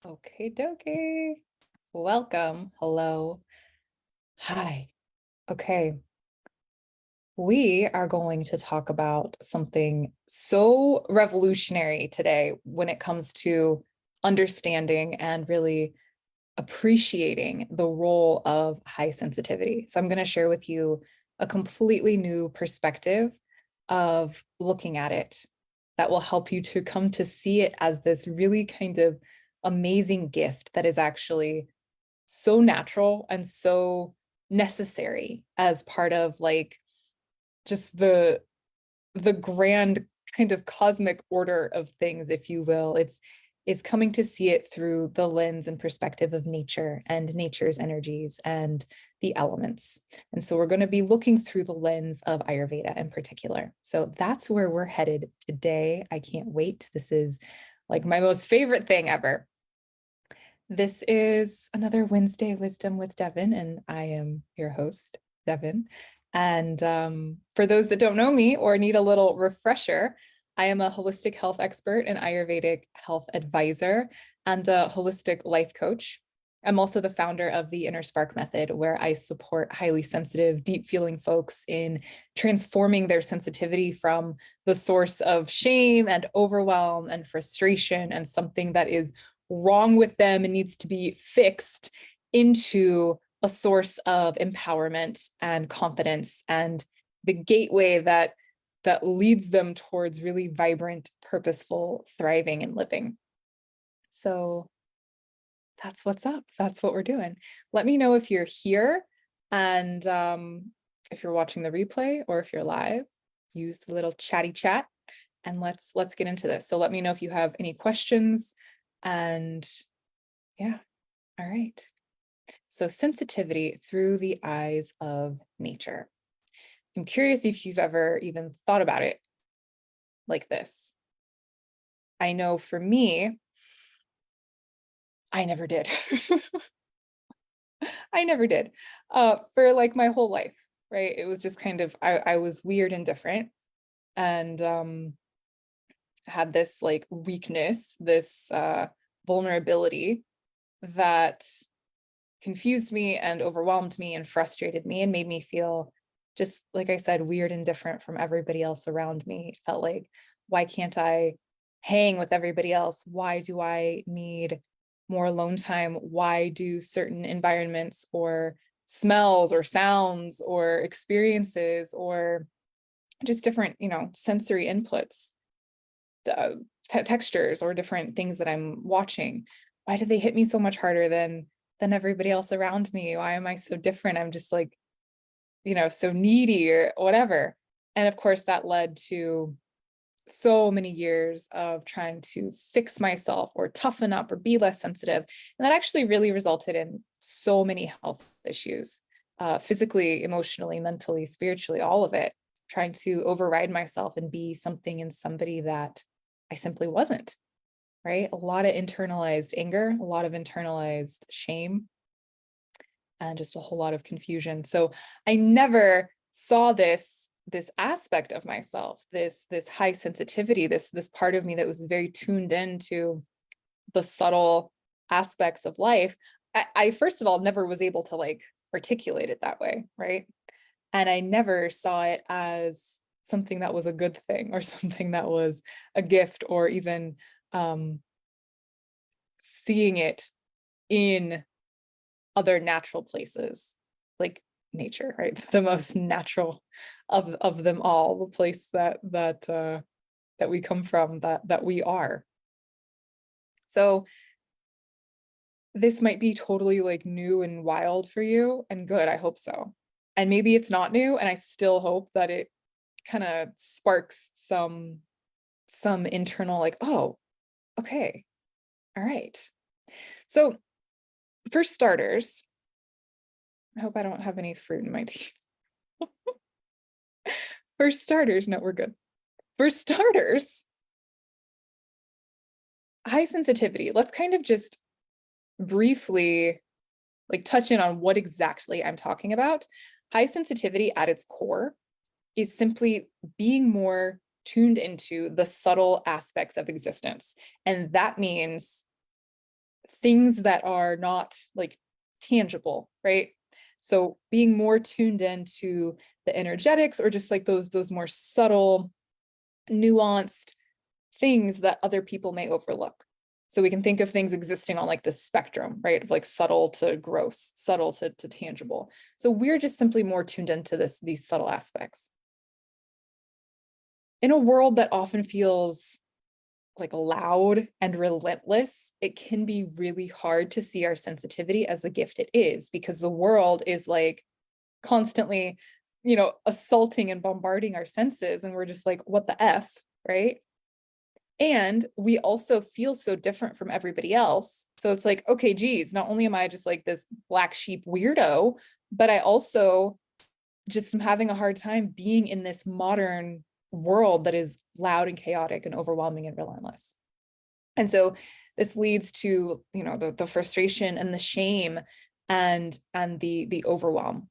Okay, dokie. Welcome. Hello. Hi. Okay. We are going to talk about something so revolutionary today when it comes to understanding and really appreciating the role of high sensitivity. So, I'm going to share with you a completely new perspective of looking at it that will help you to come to see it as this really kind of amazing gift that is actually so natural and so necessary as part of like just the grand kind of cosmic order of things, if you will. It's coming to see it through the lens and perspective of nature and nature's energies and the elements. And so we're going to be looking through the lens of Ayurveda in particular. So that's where we're headed today. I can't wait. This is like my most favorite thing ever. This is another Wednesday Wisdom with Devin, and I am your host, Devin. And for those that don't know me or need a little refresher, I am a holistic health expert, an Ayurvedic health advisor, and a holistic life coach. I'm also the founder of the InnerSpark method, where I support highly sensitive, deep feeling folks in transforming their sensitivity from the source of shame and overwhelm and frustration and something that is wrong with them and needs to be fixed into a source of empowerment and confidence and the gateway that leads them towards really vibrant, purposeful thriving and living. So that's what's up. That's what we're doing. Let me know if you're here and if you're watching the replay or if you're live. Use the little chatty chat and let's get into this. So let me know if you have any questions. And yeah, all right. So sensitivity through the eyes of nature. I'm curious if you've ever even thought about it like this. I know for me, I never did. I never did. For like my whole life, right? It was just kind of I was weird and different and had this like weakness, this vulnerability that confused me and overwhelmed me and frustrated me and made me feel just like I said, weird and different from everybody else around me. It felt like, why can't I hang with everybody else? Why do I need more alone time? Why do certain environments or smells or sounds or experiences or just different, sensory inputs, uh, textures or different things that I'm watching, why do they hit me so much harder than everybody else around me? Why am I so different? I'm just like, so needy or whatever. And of course, that led to so many years of trying to fix myself or toughen up or be less sensitive. And that actually really resulted in so many health issues, physically, emotionally, mentally, spiritually, all of it, trying to override myself and be something and somebody that I simply wasn't, right? A lot of internalized anger, a lot of internalized shame, and just a whole lot of confusion. So I never saw this aspect of myself, this high sensitivity, this part of me that was very tuned into the subtle aspects of life. I first of all never was able to like articulate it that way, right? And I never saw it as something that was a good thing or something that was a gift or even seeing it in other natural places like nature, right? The most natural of them all, the place that we come from, that we are. So this might be totally like new and wild for you, and good, I hope so. And maybe it's not new, and I still hope that it kind of sparks some internal like, oh, okay, all right. So for starters, I hope I don't have any fruit in my teeth. For starters, no, we're good. For starters, high sensitivity. Let's kind of just briefly like touch in on what exactly I'm talking about. High sensitivity at its core is simply being more tuned into the subtle aspects of existence. And that means things that are not like tangible, right? So being more tuned into the energetics, or just like those more subtle, nuanced things that other people may overlook. So we can think of things existing on like the spectrum, right? Of like subtle to gross, subtle to tangible. So we're just simply more tuned into these subtle aspects. In a world that often feels like loud and relentless, it can be really hard to see our sensitivity as the gift it is, because the world is like constantly, assaulting and bombarding our senses. And we're just like, what the F, right? And we also feel so different from everybody else. So it's like, okay, geez, not only am I just like this black sheep weirdo, but I also just am having a hard time being in this modern world that is loud and chaotic and overwhelming and relentless. And so this leads to, the frustration and the shame and the overwhelm.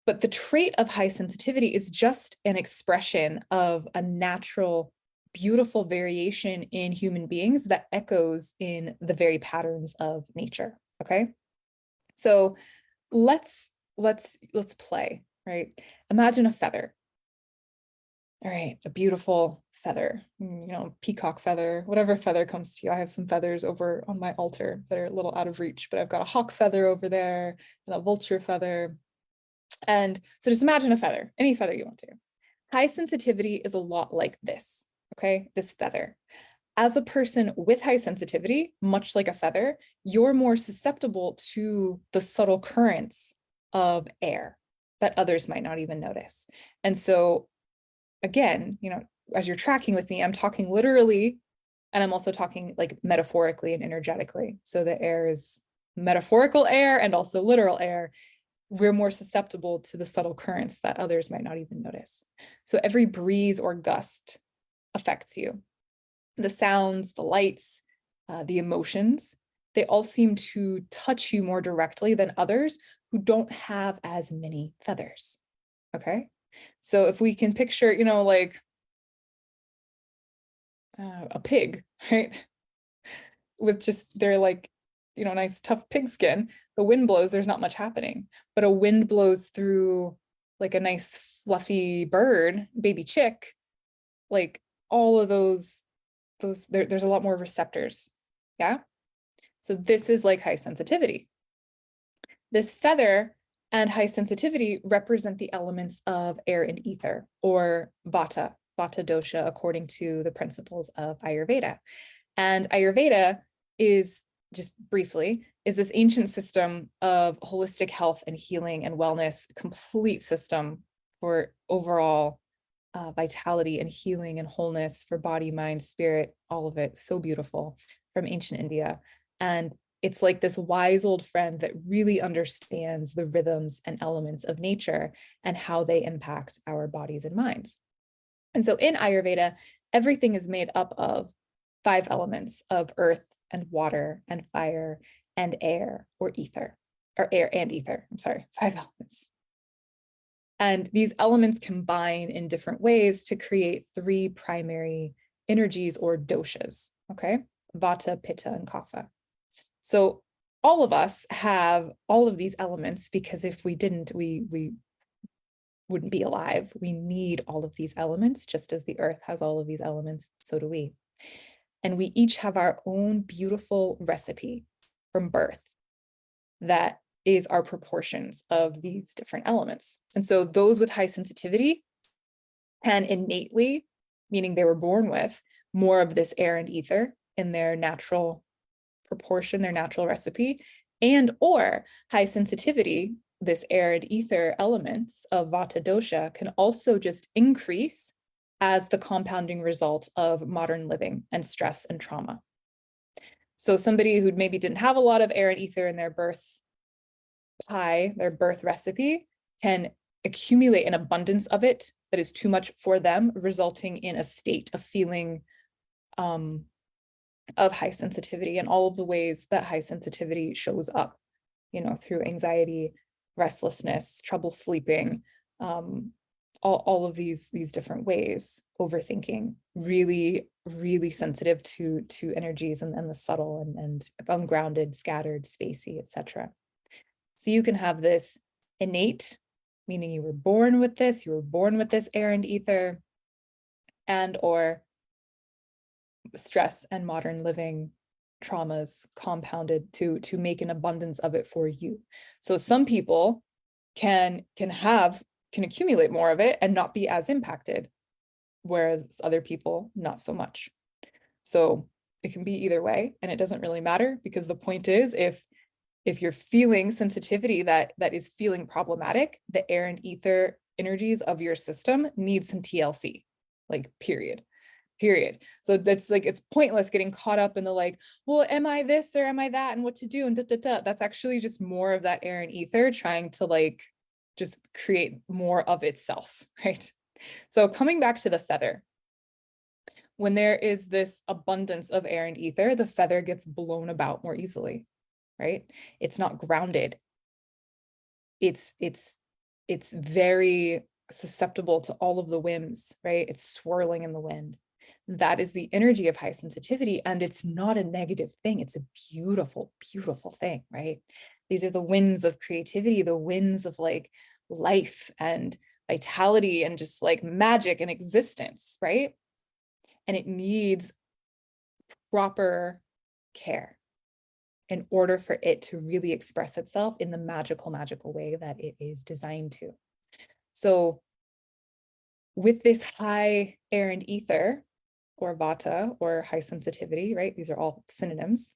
But the trait of high sensitivity is just an expression of a natural, beautiful variation in human beings that echoes in the very patterns of nature. Okay. So let's play, right? Imagine a feather. All right, a beautiful feather, peacock feather, whatever feather comes to you. I have some feathers over on my altar that are a little out of reach, but I've got a hawk feather over there and a vulture feather. And so just imagine a feather, any feather you want to. High sensitivity is a lot like this, okay? This feather. As a person with high sensitivity, much like a feather, you're more susceptible to the subtle currents of air that others might not even notice. And so again, as you're tracking with me, I'm talking literally, and I'm also talking like metaphorically and energetically. So the air is metaphorical air and also literal air. We're more susceptible to the subtle currents that others might not even notice. So every breeze or gust affects you. The sounds, the lights, the emotions, they all seem to touch you more directly than others who don't have as many feathers. Okay. So if we can picture, like a pig, right? With just their like, nice tough pig skin, the wind blows, there's not much happening. But a wind blows through like a nice fluffy bird, baby chick, like all of those there's a lot more receptors. Yeah. So this is like high sensitivity. This feather and high sensitivity represent the elements of air and ether, or vata dosha, according to the principles of Ayurveda. And Ayurveda is, just briefly, is this ancient system of holistic health and healing and wellness, complete system for overall vitality and healing and wholeness for body, mind, spirit, all of it. So beautiful, from ancient India. And it's like this wise old friend that really understands the rhythms and elements of nature and how they impact our bodies and minds. And so in Ayurveda, everything is made up of 5 elements of earth and water and fire and air, or ether, or air and ether. I'm sorry, 5 elements. And these elements combine in different ways to create 3 primary energies, or doshas, okay? Vata, Pitta, and Kapha. So all of us have all of these elements, because if we didn't, we wouldn't be alive. We need all of these elements, just as the earth has all of these elements, so do we. And we each have our own beautiful recipe from birth that is our proportions of these different elements. And so those with high sensitivity can innately, meaning they were born with, more of this air and ether in their natural proportion, their natural recipe, and or high sensitivity, this air and ether elements of vata dosha, can also just increase as the compounding result of modern living and stress and trauma. So somebody who maybe didn't have a lot of air and ether in their birth pie, their birth recipe, can accumulate an abundance of it that is too much for them, resulting in a state of feeling of high sensitivity, and all of the ways that high sensitivity shows up, through anxiety, restlessness, trouble sleeping, all of these different ways, overthinking, really, really sensitive to energies and the subtle and ungrounded, scattered, spacey, etc. So you can have this innate, meaning you were born with this, air and ether, and or stress and modern living traumas compounded to make an abundance of it for you. So some people can accumulate more of it and not be as impacted, whereas other people not so much. So it can be either way, and it doesn't really matter, because the point is, if you're feeling sensitivity that is feeling problematic, the air and ether energies of your system need some TLC, like period. So that's like, it's pointless getting caught up in the like, well, am I this or am I that and what to do and da, da, da. That's actually just more of that air and ether trying to like just create more of itself, right? So coming back to the feather, when there is this abundance of air and ether, the feather gets blown about more easily, right? It's not grounded. It's very susceptible to all of the whims, right? It's swirling in the wind. That is the energy of high sensitivity, and it's not a negative thing. It's a beautiful, beautiful thing, right? These are the winds of creativity, the winds of like life and vitality and just like magic and existence, right? And it needs proper care in order for it to really express itself in the magical, magical way that it is designed to. So with this high air and ether, or vata, or high sensitivity, right? These are all synonyms.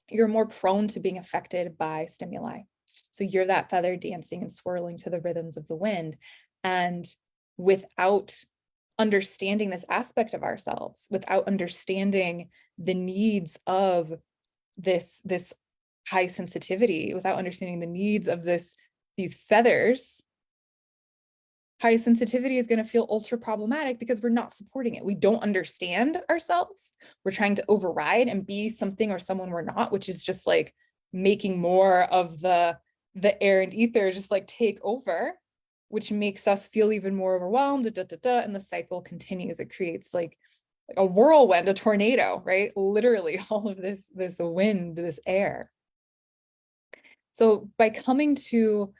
You're more prone to being affected by stimuli. So you're that feather dancing and swirling to the rhythms of the wind. And without understanding this aspect of ourselves, without understanding the needs of this high sensitivity, without understanding the needs of these feathers, high sensitivity is going to feel ultra problematic because we're not supporting it. We don't understand ourselves. We're trying to override and be something or someone we're not, which is just like making more of the air and ether just like take over, which makes us feel even more overwhelmed, and the cycle continues. It creates like a whirlwind, a tornado, right? Literally all of this wind, this air. So by coming to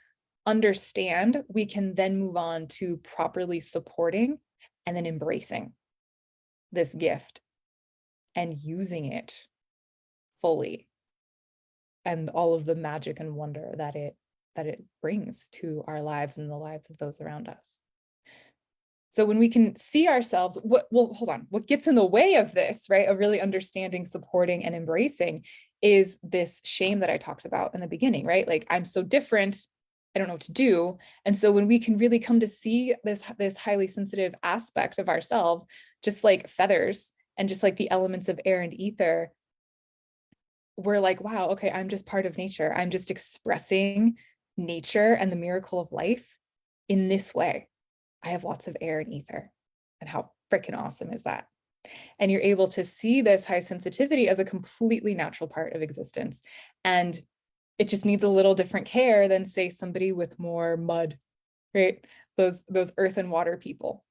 understand, we can then move on to properly supporting and then embracing this gift and using it fully, and all of the magic and wonder that it brings to our lives and the lives of those around us. So when we can see ourselves, what gets in the way of this, right, of really understanding, supporting, and embracing is this shame that I talked about in the beginning, right? Like, I'm so different, I don't know what to do. And so when we can really come to see this highly sensitive aspect of ourselves, just like feathers and just like the elements of air and ether, we're like, wow, okay, I'm just part of nature. I'm just expressing nature and the miracle of life in this way. I have lots of air and ether. And how freaking awesome is that? And you're able to see this high sensitivity as a completely natural part of existence. And it just needs a little different care than, say, somebody with more mud, right? Those earth and water people.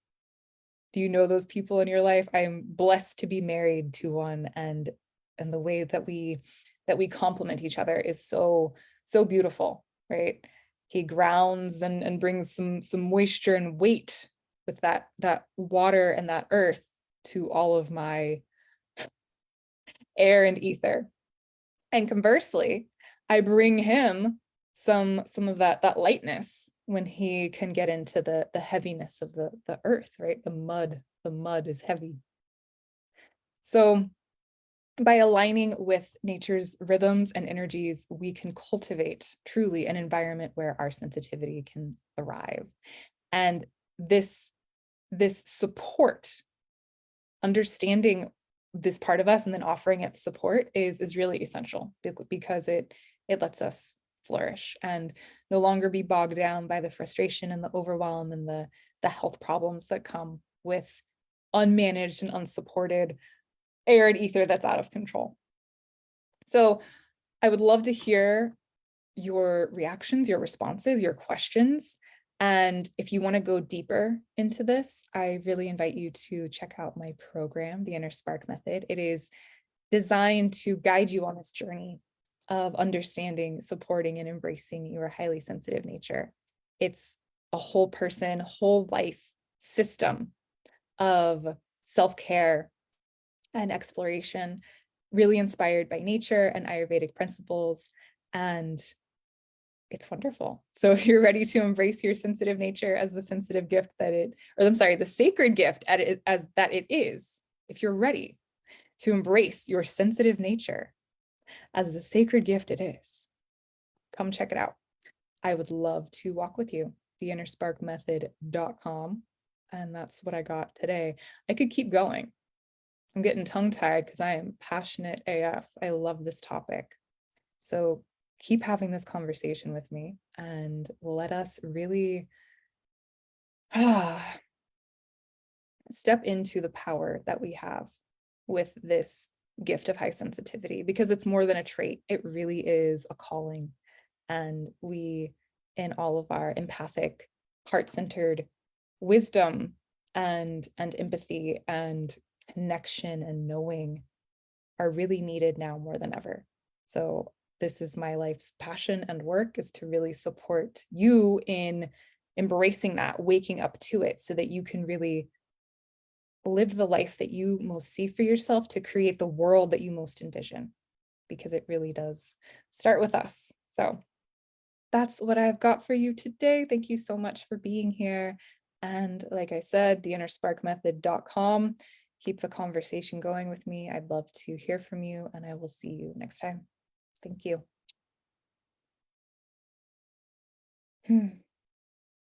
Do you know those people in your life? I'm blessed to be married to one, and the way that we complement each other is so beautiful, right? He grounds and brings some moisture and weight with that water and that earth to all of my air and ether. And conversely, I bring him some of that lightness when he can get into the heaviness of the earth, right? The mud is heavy. So by aligning with nature's rhythms and energies, we can cultivate truly an environment where our sensitivity can thrive. And this support, understanding this part of us and then offering it support is really essential, because it lets us flourish and no longer be bogged down by the frustration and the overwhelm and the health problems that come with unmanaged and unsupported air and ether that's out of control. So I would love to hear your reactions, your responses, your questions, And if you want to go deeper into this, I really invite you to check out my program, the InnerSpark Method. It is designed to guide you on this journey of understanding, supporting, and embracing your highly sensitive nature. It's a whole person, whole life system of self-care and exploration, really inspired by nature and Ayurvedic principles. And it's wonderful. So if you're ready to embrace your sensitive nature as the sensitive gift that it, or I'm sorry, the sacred gift as that it is, if you're ready to embrace your sensitive nature as the sacred gift it is, come check it out. I would love to walk with you, theinnersparkmethod.com. And that's what I got today. I could keep going. I'm getting tongue-tied because I am passionate AF. I love this topic. So keep having this conversation with me and let us really step into the power that we have with this gift of high sensitivity, because it's more than a trait. It really is a calling. And we, in all of our empathic, heart-centered wisdom and empathy and connection and knowing, are really needed now more than ever. So this is my life's passion and work, is to really support you in embracing that, waking up to it, so that you can really live the life that you most see for yourself, to create the world that you most envision, because it really does start with us. So that's what I've got for you today. Thank you so much for being here. And like I said, theinnersparkmethod.com. Keep the conversation going with me. I'd love to hear from you, and I will see you next time. Thank you.